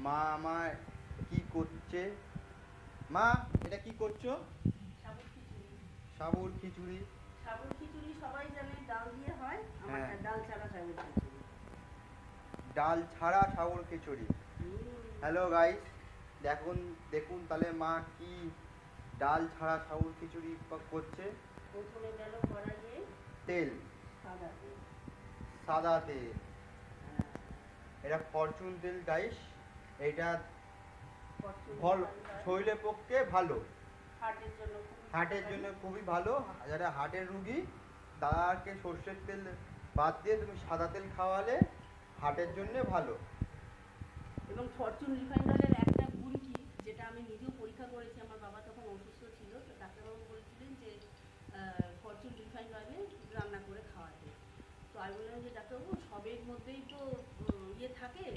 মা আমার কি করছে? মা, এটা কি করছো? সাবুর খিচুড়ি। সাবুর খিচুড়ি। সাবুর খিচুড়ি সবাই জানে ডাল দিয়ে হয়, হ্যাঁ, আমারটা ডাল ছাড়া সাবুর খিচুড়ি। ডাল ছাড়া সাবুর খিচুড়ি। হ্যালো গাইস, দেখুন দেখুন তাহলে মা কি ডাল ছাড়া সাবুর খিচুড়ি করছে। প্রথমে গেল কড়াইয়ে তেল, সাদা তেল। সাদা তেল। হ্যাঁ, এটা ফরচুন তেল গাইস। এটা ফরচুন ফল রিফাইন্ড অয়েল। শরীরের পক্ষে ভালো, হার্টের জন্য খুবই হার্টের উপকারী। জন্য খুবই ভালো। যারা হার্টের রুগী তাদেরকে সর্ষের তেল বাদ দিয়ে তুমি সাদা তেল খাওয়ালে হার্টের জন্য ভালো। এবং ফরচুন রিফাইন্ড অয়েলের একটা গুণ কি, যেটা আমি নিজেও পরীক্ষা করেছি, আমার বাবা তখন অসুস্থ ছিল, তো ডাক্তারবাবু বলেছিলেন যে ফরচুন রিফাইন্ড অয়েলে রান্না করে খাওয়াতে। তো আমি বললাম যে ডাক্তারবাবু, সবের মধ্যেই তো